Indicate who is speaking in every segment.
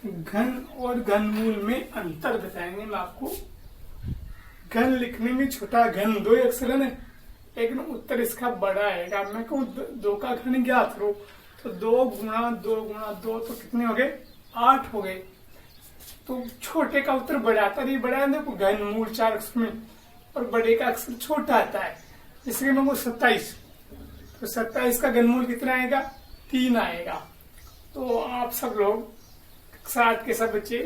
Speaker 1: घन और घनमूल में अंतर बताएंगे हम आपको। घन लिखने में छोटा घन दो अक्षर है, लेकिन उत्तर इसका बड़ा आएगा। मैं कहूँ दो का घन ज्ञात हो तो 2 गुणा 2 गुणा 2 तो कितने हो गए? 8 हो गए। तो छोटे का उत्तर बड़ा आता है। ये बड़ा है देखो, घनमूल 4 अक्षर में, और बड़े का अक्षर छोटा आता है। इसलिए मैं 27, तो 27 का घनमूल कितना आएगा? 3 आएगा। तो आप सब लोग 7 के सब बच्चे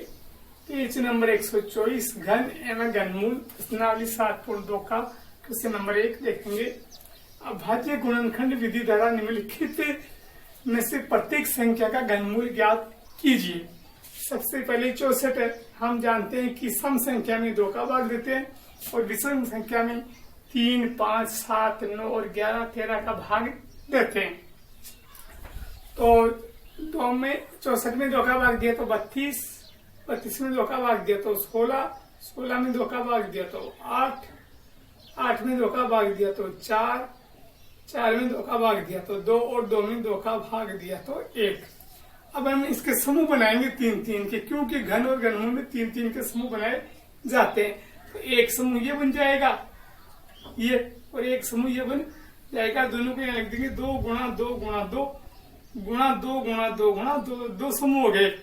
Speaker 1: पेज नंबर 124 घन एवं घनमूल प्रश्नावली 7.2 का क्वेश्चन नंबर 1 देखेंगे। अभाज्य गुणनखंड विधि द्वारा निम्नलिखित में से प्रत्येक संख्या का घनमूल ज्ञात कीजिए। सबसे पहले 64 है। हम जानते हैं कि सम संख्या में 2 का भाग देते हैं और विषम संख्या में 3, 5, 7, 9 और 11, 13 का भाग देते हैं। तो 2 में 64 में 2 का भाग दिया तो 32, 32 में 2 का भाग दिया तो 16, 16 में 2 का भाग दिया तो 8, 8 में 2 का भाग दिया तो 4, 4 में 2 का भाग दिया तो 2 और 2 में 2 का भाग दिया तो 1। अब हम इसके समूह बनाएंगे 3-3 के, क्योंकि घन और घनमूल में 3-3 के समूह बनाए जाते हैं। तो एक समूह ये बन जाएगा ये, और एक समूह ये बन जाएगा। दोनों को यहाँ लिख देंगे 2 गुणा 2 गुणा 2 गुणा 2 गुणा 2 गुणा 2 समूह हो गए।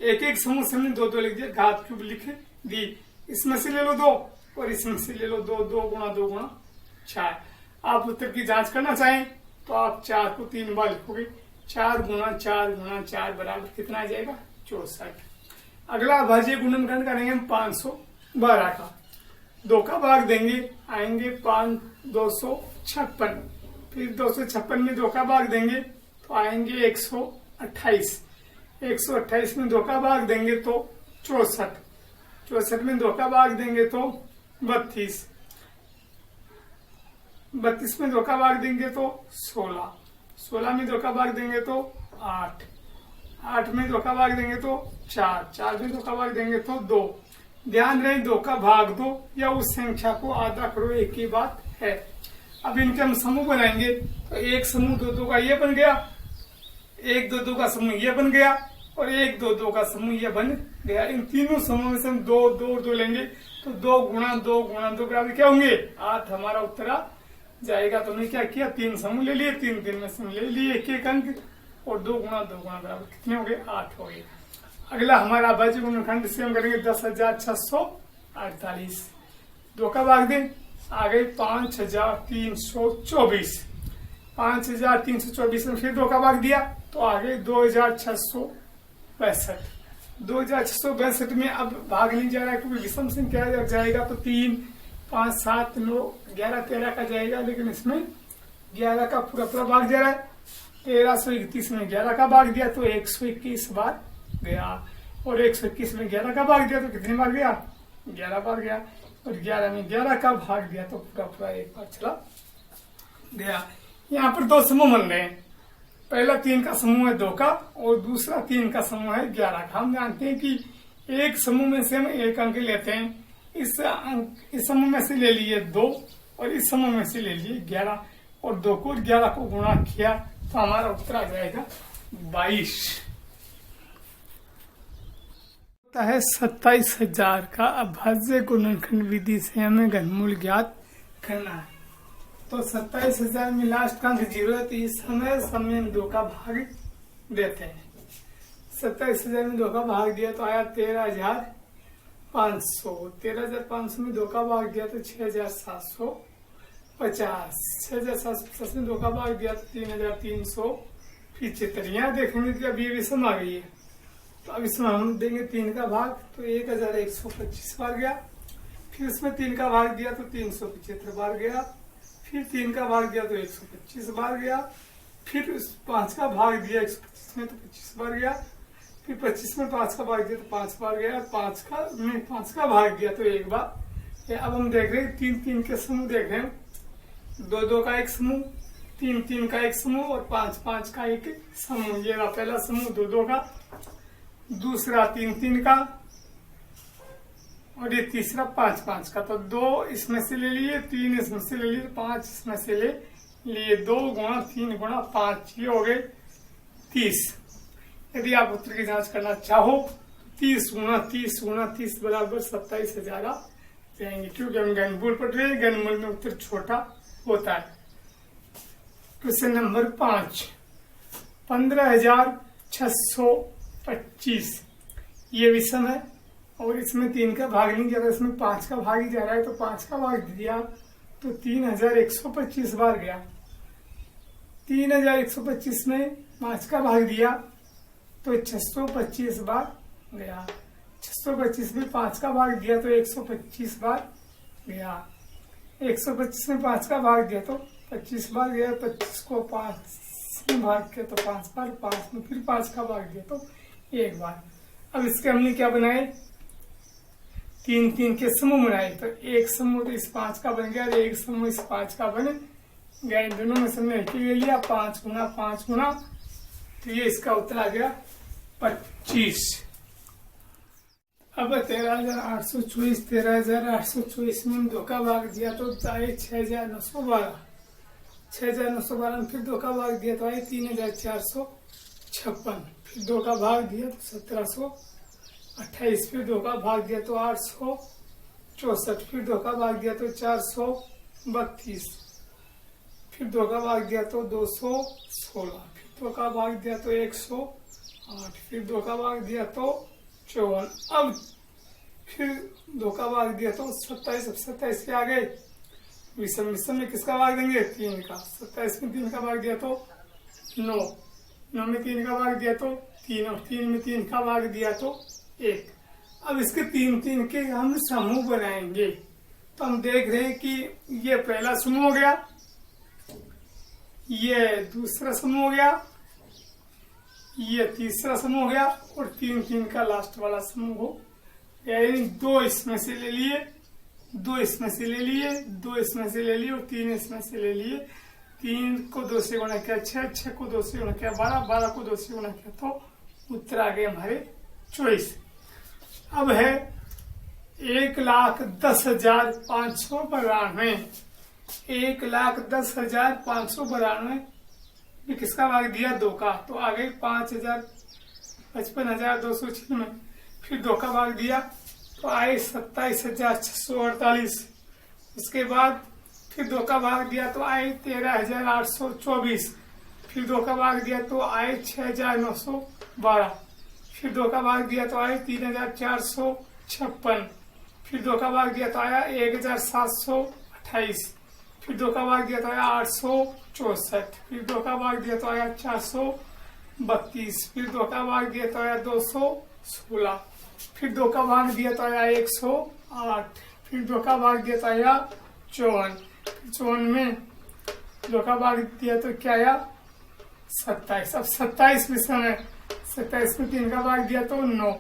Speaker 1: एक एक समूह से हमने 2-2 लिख दिया, घात क्यूब लिख दी। इसमें से ले लो 2 और इसमें से ले लो 2, 2 गुणा 2 गुणा 4। आप उत्तर की जांच करना चाहें तो आप 4 को 3 बार लिखोगे। 4 गुणा 4 गुणा 4 बराबर कितना आ जाएगा? 64। अगला अभाज्य गुणनखंड करेंगे हम 512 का। 2 का भाग देंगे, आएंगे 5 256। फिर 256 में 2 का भाग देंगे तो आएंगे 128। 128 में 2 का भाग देंगे तो 64। 64 में 2 का भाग देंगे तो 32। 32 में 2 का भाग देंगे तो 16। 16 में 2 का भाग देंगे तो 8। 8 में 2 का भाग देंगे तो 4। 4 में 2 का भाग देंगे तो 2। ध्यान रहे 2 का भाग 2 या उस संख्या को आधा करो, एक ही बात है। अब इनके हम समूह बनाएंगे तो एक समूह 2-2 का ये बन गया, एक 2-2 का समूह ये बन गया और एक 2-2 का समूह ये बन गया। इन तीनों समूह में से हम 2-2 लेंगे तो 2 गुणा 2 गुणा 2 बराबर क्या होंगे? 8 हमारा उत्तर आ जाएगा। तो हमने क्या किया? 3 समूह ले लिए, 3 में समूह ले लिए, एक अंक, और 2 गुणा 2 गुणा बराबर कितने हो गए? 8 हो गए। अगला हमारा अभाज्य गुणनखंड से हम करेंगे 10,648। 2 का भाग दें, आ गए 5,324। 5,324 में फिर 2 का भाग दिया तो आ गए 2,662। 2,662 में अब भाग नहीं जा रहा है क्योंकि विषम संख्या जाएगा तो 3, 5, 7, 9, 11, 13 का जाएगा, लेकिन इसमें 11 का पूरा भाग जा रहा है। 1331 में 11 का भाग दिया तो 121 बार गया, और 121 में 11 का भाग दिया तो कितनी बार गया? 11 बार गया, और 11 में 11 का भाग दिया तो पूरा एक बार चला गया। यहाँ पर 2 समूह बन रहे हैं। पहला 3 का समूह है 2 का और दूसरा 3 का समूह है 11 का। हम जानते हैं कि एक समूह में से हम एक अंक लेते हैं। इस समूह में से ले लिए 2 और इस समूह में से ले लिए 11, और 2 को 11 को गुणा किया तो हमारा उत्तर आ जाएगा 22। है 27,000 का अभाज्य गुणनखंड विधि से हमें घनमूल ज्ञात करना है। तो 27,000 में लास्ट का अंक 0 है, तो इस समय में 2 का भाग देते हैं। 27,000 में 2 का भाग दिया तो आया 13,500। 13,500 में 2 का भाग दिया तो 6,750। 6,750 में 2 का भाग दिया तो 3,375। यहाँ देखेंगे कि अभी ये विषम आ गई है, तो अब इसमें हम देंगे 3 का भाग तो 1,125 बार गया। फिर इसमें 3 का भाग दिया तो 375 बार गया। फिर 3 का भाग दिया तो 125 बार गया। फिर 5 का भाग दिया 125 में तो 25 बार गया। फिर 25 में 5 का भाग दिया तो 5 बार गया। 5 का भाग दिया तो 1 बार। अब हम देख रहे हैं 3-3 के समूह देख रहे हैं। 2-2 का एक समूह, 3-3 का एक समूह और 5-5 का एक समूह। ये रहा पहला समूह 2-2 का, दूसरा 3-3 का, और ये तीसरा 5-5 का। तो 2 इसमें से ले लिए, 3 इसमें से ले लिए, 5 इसमें से ले लिए। 2 गुणा 3 गुणा 5 ये हो गए 30। यदि आप उत्तर की जांच करना चाहो 30 बराबर 27,000 आ जाएंगे, क्योंकि हम घनमूल पढ़ रहे हैं, घनमूल में उत्तर छोटा होता है। क्वेश्चन नंबर 5, 15,625 ये विषम है और इसमें 3 का भाग नहीं जा रहा, इसमें 5 का भाग ही जा रहा है, तो 5 का भाग दिया तो 3,125 बार गया। 3,125 में 5 का भाग दिया तो 625 बार गया। 625 में 5 का भाग दिया तो 125 बार गया। 125 में 5 का भाग दिया तो 25 बार गया। 25 को 5 में भाग किया तो 5 बार, 5 में फिर 5 का भाग दिया तो 1 बार। अब इसके हमने क्या बनाए, 3 के समूह बनाए, तो एक समूह तो इस 5 का बन गया और एक समूह इस 5 का बन गया। इन दोनों में से हमने एक ही ले लिया, 5 गुना 5 गुना, तो ये इसका उत्तर आ गया 25। अब 13,824, 13,824 में 2 का भाग दिया तो आए 6,912, 6,912 में फिर 2 का भाग दिया तो आए 3,456, फिर 2 का भाग दिया तो 1,728, फिर 2 का भाग दिया तो 864, फिर 2 का भाग दिया तो 432, फिर 2 का भाग दिया तो 216, फिर 2 का भाग दिया तो 108, फिर 2 का भाग दिया तो 54। अब फिर 2 का भाग दिया तो 27, अब 27 के आ गए विषम, विषम में किसका भाग देंगे, 3 का। 27 में 3 का भाग दिया तो 9, 9 में 3 का भाग दिया तो 3, और 3 में 3 का भाग दिया तो 1। अब इसके 3 के हम समूह बनाएंगे, तो हम देख रहे हैं कि ये पहला समूह हो गया, ये दूसरा समूह हो गया, ये तीसरा समूह हो गया, और 3 का लास्ट वाला समूह हो गया। यानी 2 इसमें से ले लिए, 2 इसमें से ले लिए, 2 इसमें से ले लिए और 3 इसमें से ले लिए। 3 को 2 से गुणा किया 6, 6 को 2 से गुणा किया 12, 12 को 2 से गुणा किया तो उत्तर आ गए हमारे 24। अब है 1,10,592, 1,10,592 में किसका भाग दिया, 2 का, तो आ गए 55,296। फिर 2 का भाग दिया तो आए 27,648। उसके बाद फिर 2 का भाग दिया तो आए 13,824। फिर 2 का भाग दिया तो आए 6,912। फिर 2 का भाग दिया तो आए 3,456। फिर 2 का भाग दिया तो आया 1,728। फिर 2 का भाग दिया तो आया 864। फिर 2 का भाग दिया तो आया 432। फिर 2 का भाग दिया तो आया 216। फिर 2 का भाग दिया तो आया 108। फिर 2 का भाग दिया तो आया 54। 54 में 2 का भाग दिया तो क्या आया 27। अब 27 विषम है, 27 में 3 का भाग दिया तो 9,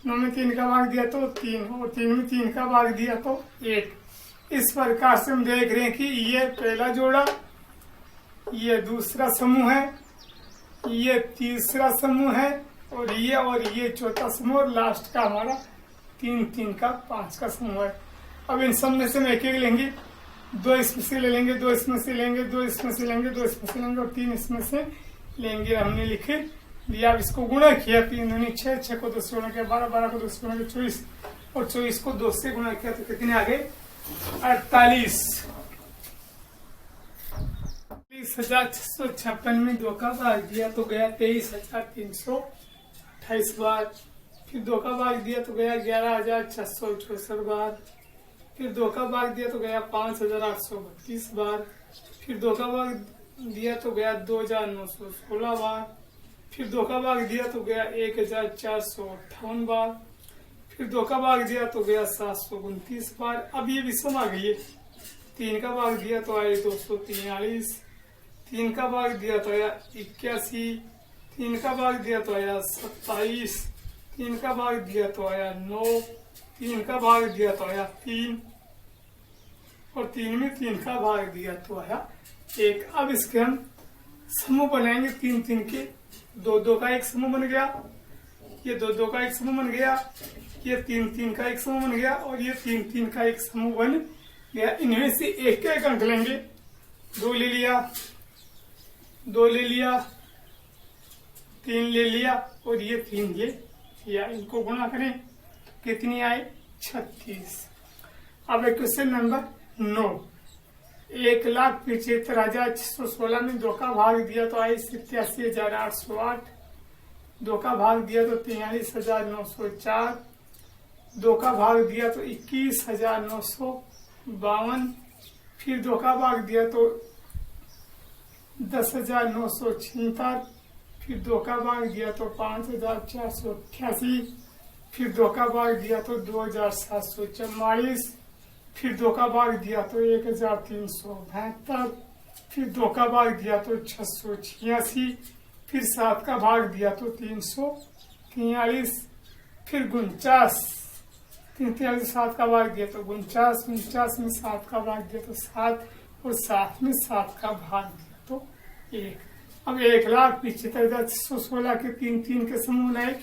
Speaker 1: 9 में 3 का भाग दिया तो 3, और 3 में 3 का भाग दिया तो 1। इस प्रकार से हम देख रहे हैं कि ये पहला जोड़ा, ये दूसरा समूह है, ये तीसरा समूह है, और ये चौथा समूह, और लास्ट का हमारा 3 का 5 का समूह है। अब इन सब में से हम एक लेंगे, 2 इसमें से ले लेंगे, 2 इसमें से लेंगे, 2 इसमें से लेंगे, 2 इसमें से लेंगे और 3 इसमें से लेंगे। हमने लिखे लिया, अब इसको गुणा किया, 3 दूनी 6, 6 को 2 से गुणा किया 12, 12 को 2 से गुणा किया 24, और 24 को 2 से गुणा किया तो कितने आ गए 48। 23,656 में 2 का भाग दिया तो गया 23,328 बार। फिर 2 का भाग दिया तो गया 11,664 बार। फिर 2 का भाग दिया तो गया 5,832 बार। फिर 2 का भाग दिया तो गया 2,916 बार। फिर 2 का भाग दिया तो गया 1,458 बार। फिर 2 का भाग दिया तो गया 729 बार। अब ये विषम आ गई है, 3 का भाग दिया तो आए 243, 3 का भाग दिया तो आया 81, 3 का भाग दिया तो आया 27, 3 का भाग दिया तो आया 9, 3 का भाग दिया तो आया 3, और 3 में 3 का भाग दिया तो आया 1। अब इसके हम समूह बनाएंगे 3 के, 2 का एक समूह बन गया, ये 2 का एक समूह बन गया, ये 3 का एक समूह बन गया, और ये 3 का एक समूह बन गया। इनमें से एक का एक अंक लेंगे, 2 ले लिया, 2 ले लिया, 3 ले लिया, और ये 3 ये किया, इनको गुणा करें कितनी आई 36। अब क्वेश्चन नंबर 9, 1,75,616 में 2 का भाग दिया तो आई 87,808, 2 का भाग दिया तो 43,904, 2 का भाग दिया तो 21,952, फिर 2 का भाग दिया तो 10,976, फिर 2 का भाग दिया तो 5,488, फिर 2 का भाग दिया तो 2,744, फिर 2 का भाग दिया तो 1,372, फिर 2 का भाग दिया तो 686, फिर 7 का भाग दिया तो 343, फिर 49, 7 का भाग दिया तो 49, 49 में 7 का भाग दिया तो 7, और 7 में 7 का भाग दिया तो 1। अब 1,75,616 के 3 के समूह बनाए,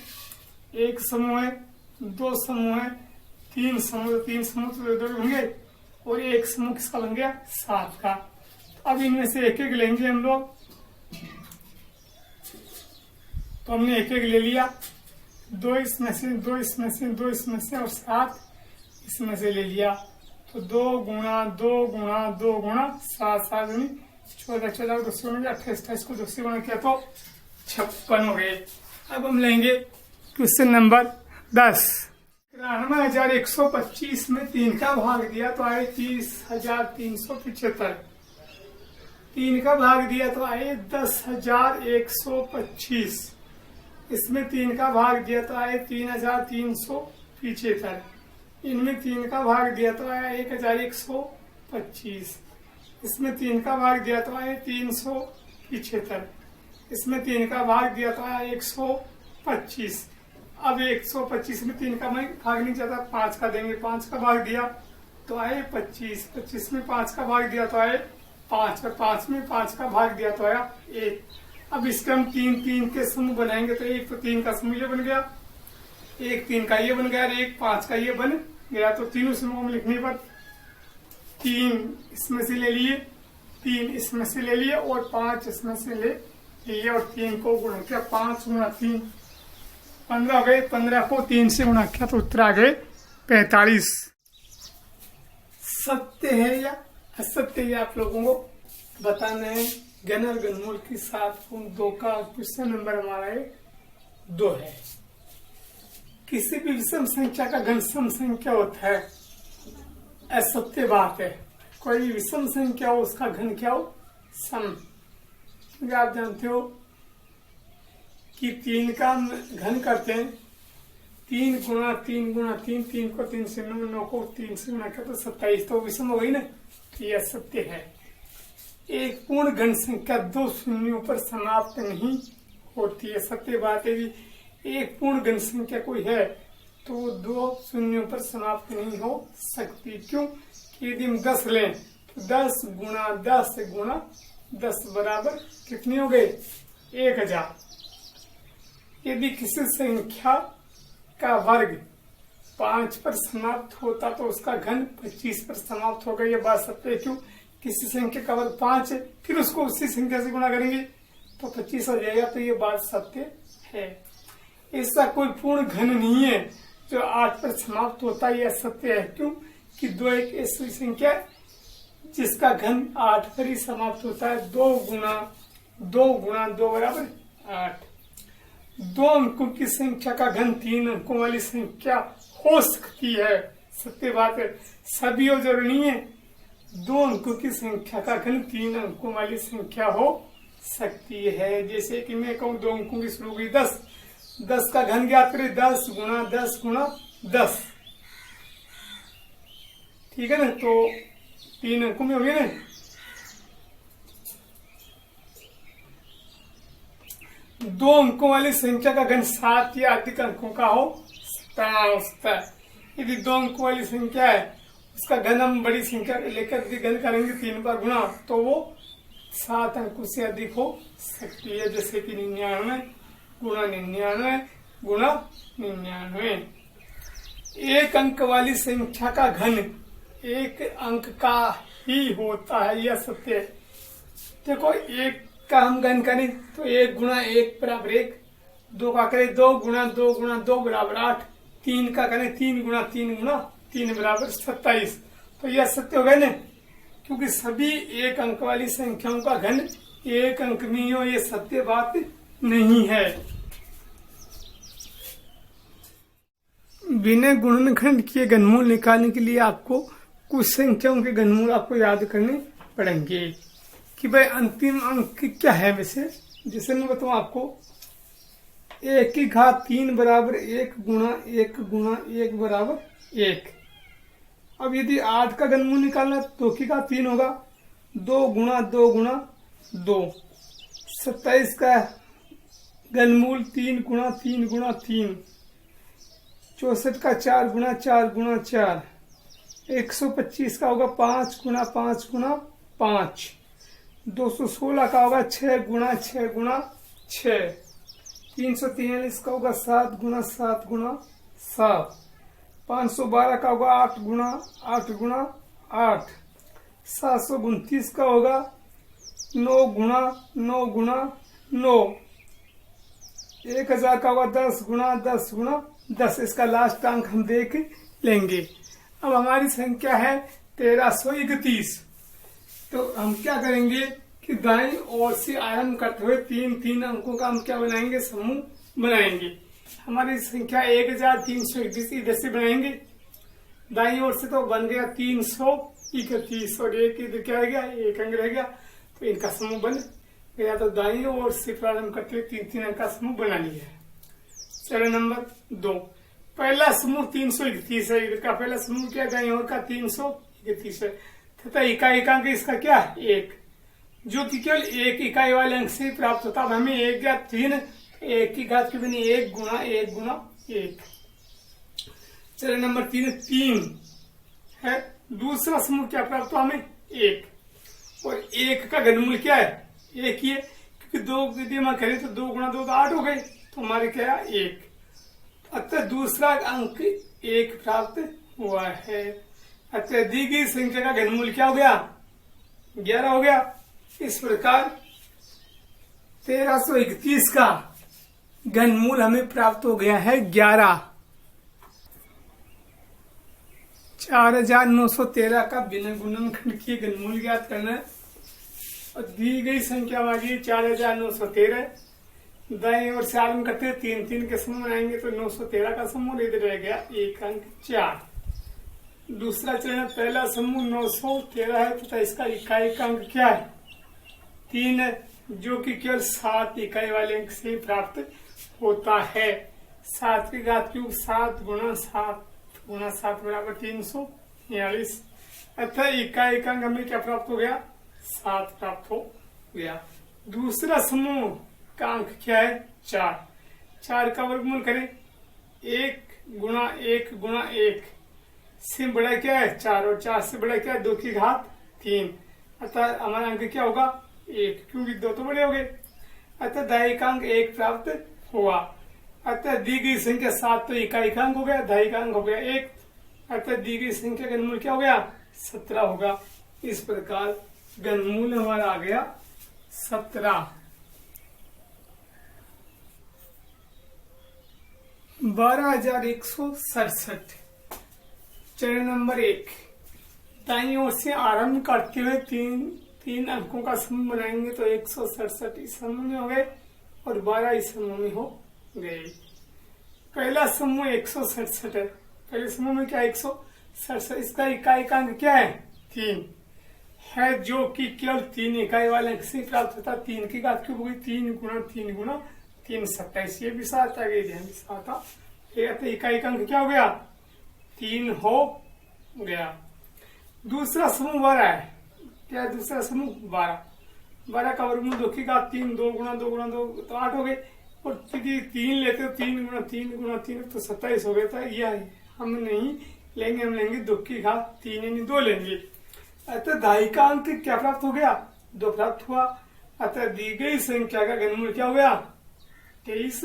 Speaker 1: एक समूह है, 2 समूह है, 3 समूह तो 2 होंगे, और एक समूह किसका बन गया 7 का। अब इनमें से एक एक लेंगे हम लोग, तो हमने एक एक ले लिया, 2 इसमें से, 2 इसमें से, 2 इसमें से और 7 इसमें से ले लिया, तो 2 गुणा 2 गुणा 2 गुणा 7, 7 दूनी 14, 14 2 से 28 को 2 से गुणा किया तो 56 हो गए। अब हम लेंगे क्वेश्चन नंबर 10, 93,125 में 3 का भाग दिया तो आए 30,375, 3 का भाग दिया तो आए 10,125, इसमें 3 का भाग दिया तो आए 3,375, इनमें 3 का भाग दिया तो आया 1,125, इसमें 3 का भाग दिया तो आए 375, इसमें 3 का भाग दिया तो आया 125। अब 125 में 3 का भाग नहीं जाता, 5 का देंगे, 5 का भाग दिया तो आए 25, 25 में 5 का भाग दिया तो आए 5, और 5 में 5 का भाग दिया तो आया 1। अब इसके हम 3 के समूह बनाएंगे, तो एक तो 3 का समूह ये बन गया, एक 3 का ये बन गया, और एक 5 का ये बन गया, तो तीनों समूह में लिखने पर 3 इसमें से ले लिए, 3 इसमें से ले लिए, और 5 इसमें से ले लिए, और 3 को गुणा किया, 5 गुणा 3 15 गए, 15 को 3 से गुणा किया तो उत्तर आ गए 45। सत्य है या असत्य है आप लोगों को बताना है। घन और घनमूल के साथ 2 का क्वेश्चन नंबर हमारा 2 है। किसी भी विषम संख्या का घन सम संख्या होता है, असत्य बात है। कोई भी विषम संख्या हो उसका घन क्या हो, सम। आप जानते हो कि 3 का घन करते हैं, 3 गुणा 3 गुणा 3, 3 को 3 से 9, 9 को 3 से गुणा किया तो 27, तो विषम हो गई ना, तो यह सत्य है। एक पूर्ण घन संख्या 2 शून्यों पर समाप्त नहीं होती है, सत्य बात है कि एक पूर्ण घन संख्या कोई है तो 2 शून्यों पर समाप्त नहीं हो सकती। क्यों? कि यदि हम 10 लें तो 10 गुणा 10 गुणा 10 बराबर कितने हो गए, 1000। यदि किसी संख्या का वर्ग 5 पर समाप्त होता तो उसका घन 25 पर समाप्त होगा, ये बात सत्य है। क्यों? किसी संख्या का वर्ग 5 है, फिर उसको उसी संख्या से गुणा करेंगे तो 25 हो जाएगा, तो ये बात सत्य है। ऐसा कोई पूर्ण घन नहीं है जो 8 पर समाप्त होता है, यह सत्य है। क्यों? कि 2 एक ऐसी संख्या जिसका घन 8 पर ही समाप्त होता है। 2 गुणा 2 बराबर 8। 2 अंकों की संख्या का घन 3 अंकों वाली संख्या हो सकती है, सत्य बात है। सभी हो जरूरी नहीं है, 2 अंकों की संख्या का घन 3 अंकों वाली संख्या हो सकती है। जैसे कि मैं कहूँ 2 अंकों की शुरू हुई 10, 10 का घन ज्ञात करें, 10 गुणा 10 गुणा 10, ठीक है ना, तो 3 अंकों में हो गए ना। 2 अंकों वाली संख्या का घन 7 या अधिक अंकों का हो सकता है। यदि 2 अंकों वाली संख्या है उसका घन हम बड़ी संख्या लेकर घन करेंगे 3 बार गुणा, तो वो 7 अंकों से अधिक हो सकती है। जैसे कि 99 गुणा 99 गुणा 99। 1 अंक वाली संख्या का घन 1 अंक का ही होता है, यह सत्य है। देखो 1 का हम घन करें तो 1 गुणा 1 बराबर 1, 2 का करें 2 गुणा 2 गुणा 2 बराबर 8, 3 का करें 3 गुणा 3 गुणा 3 बराबर 27। तो यह सत्य हो गए ना, क्योंकि सभी एक अंक वाली संख्याओं का घन एक अंक में हो, ये सत्य बात नहीं है। बिना गुणनखंड किए घनमूल निकालने के लिए आपको कुछ संख्याओं के घनमूल आपको याद करने पड़ेंगे कि भाई अंतिम अंक क्या है। वैसे जैसे मैं बताऊं आपको, 1 की घात 3 बराबर 1 गुणा 1 गुणा 1 बराबर 1। अब यदि 8 का घनमूल निकालना 2 की घात 3 होगा, 2 गुणा 2 गुणा 2। 27 का घनमूल 3 गुणा 3 गुणा 3। 64 का 4 गुणा 4 गुणा 4। 125 का होगा 5 गुणा 5 गुणा 5। 216 का होगा 6 गुणा 6 गुणा 6। 343 का होगा 7 गुणा 7 गुणा 7। 512 का होगा 8 गुणा 8 गुणा 8। 729 का होगा 9 गुणा 9 गुणा 9। 1000 का होगा 10 गुणा 10 गुणा 10। इसका लास्ट अंक हम देख लेंगे। अब हमारी संख्या है 1331। तो हम क्या करेंगे कि दाईं ओर से आरंभ करते हुए 3 अंकों का हम क्या बनाएंगे, समूह बनाएंगे। हमारी संख्या 1331 इधर से बनाएंगे, दाईं ओर से तो बन गया 331 और एक इधर क्या रह गया, एक अंक रह गया, तो इनका समूह बन गया। तो दाईं ओर से प्रारंभ करते हुए 3 अंक का समूह बना लिया है। चरण नंबर 2, पहला समूह 331 है। इधर का पहला समूह क्या, दाईं ओर का 331 है तथा इकाई अंक इसका क्या, 1, जो कि केवल एक इकाई वाले अंक से ही प्राप्त होता। अब हमें 1 या 3, 1 की घात की बनी 1 गुणा 1 गुणा 1। चरण नंबर 3 है। दूसरा समूह क्या प्राप्त हुआ हमें, 1, और 1 का घनमूल क्या है, 1 ही है, क्योंकि 2 यदि हम करें तो 2 गुणा 2 तो 8 हो गए, तो हमारे क्या है 1। अतः दूसरा अंक 1 प्राप्त हुआ है। अतः दी गई संख्या का घनमूल क्या हो गया, 11 हो गया। इस प्रकार 1331 का घनमूल हमें प्राप्त हो गया है 11। 4913 का बिना गुणनखंड किए घनमूल ज्ञात करना है। और दी गई संख्या हमारी 4913। दाईं ओर से आरंभ करते हैं 3 के समूह बनाएंगे, तो 913 का समूह इधर रह गया 1 अंक 4। दूसरा चरण, पहला समूह 913 है तथा इसका इकाई का अंक क्या है, 3 है, जो कि केवल 7 इकाई वाले अंक से प्राप्त होता है। 7 की घात क्यूब 7 गुणा 7 गुणा 7 बराबर 346। अतः इकाई का अंक हमें क्या प्राप्त हो गया, 7 प्राप्त हो गया। दूसरा समूह का अंक क्या है, 4। 4 का वर्गमूल करें, 1 गुणा 1 गुणा 1 से बड़ा क्या है 4, और 4 से बड़ा क्या है 2 की घात 3। अतः हमारा अंक क्या होगा, 1, क्योंकि 2 तो बड़े हो गए। अतः दाई का अंक 1 प्राप्त हुआ। अतः दी गई संख्या 7 तो इकाई का अंक हो गया, दाई का अंक हो गया 1। अतः दी गई संख्या का घनमूल क्या हो गया, 17 होगा। इस प्रकार घनमूल हमारा आ गया 17। 12167। चरण नंबर 1, दाईं ओर से आरंभ करते हुए 3 अंकों का समूह बनाएंगे, तो 167 इस समूह में हो गए और 12 इस समूह में हो गए। पहला समूह 167 है। पहले समूह में क्या 167, इसका इकाई का अंक क्या है, 3 है, जो कि केवल 3 इकाई वाले अंक से प्राप्त होता। 3 की घात क्यूब होगी 3 गुणा 3 गुणा 3 27। ये भी 7 आ गई, ध्यान 7 आ। इकाई का अंक क्या हो गया, 3 हो गया। दूसरा समूह 12 है। क्या है दूसरा समूह, 12 का वर्गमूल 2 की घात 3, 2 गुणा 2 गुणा 2 तो 8 हो गए। और यदि 3 लेते हो 3 गुणा 3 गुणा 3 तो 27 हो गया था। यह हम नहीं लेंगे, हम लेंगे 2 की घात 3 यानी 2 लेंगे। अतः दाई का अंक क्या प्राप्त हो गया, 2 प्राप्त हुआ। अतः दी गई संख्या का घनमूल क्या हो गया, 23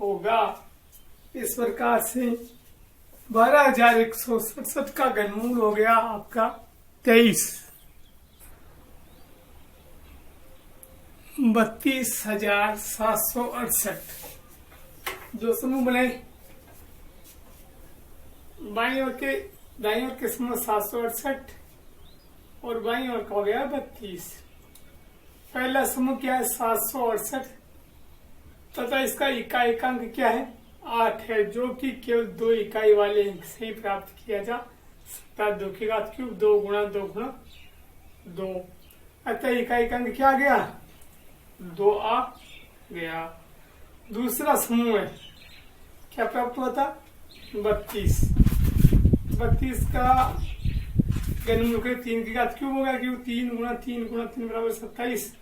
Speaker 1: होगा। इस प्रकार से 12167 का घनमूल हो गया आपका 23। 32,768। दो समूह बनाए, बाई ओर के दाई ओर के समूह 768 और बाई ओर का हो गया 32। पहला समूह क्या है 768 तथा इसका इकाई अंक क्या है 8 है, जो कि केवल 2 इकाई वाले अंक से ही प्राप्त किया जा सकता है। 2 की घात क्यूब 2 गुणा 2 गुणा 2, अतः इकाई अंक क्या आ गया 2 आ गया। दूसरा समूह है क्या प्राप्त हुआ था 32। 32 का घनमूल के 3 की घात क्यूब होगा, क्यों 3 गुणा 3 गुणा 3 बराबर 27,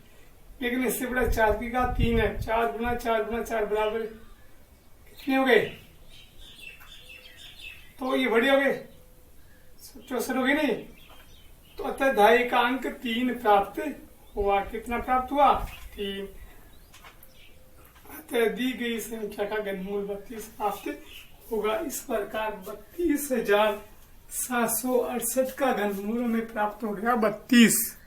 Speaker 1: लेकिन इससे बड़ा 4 की घात 3 है। 4 गुणा 4 गुणा 4 बराबर कितने हो गए, तो ये बड़े हो गए 64 हो गए नहीं, तो अतः धाई का अंक 3 प्राप्त हुआ। कितना प्राप्त हुआ 3। अतः दी गई संख्या का घनमूल 32 प्राप्त होगा। इस प्रकार 32,768 का घनमूल में प्राप्त हो गया 32।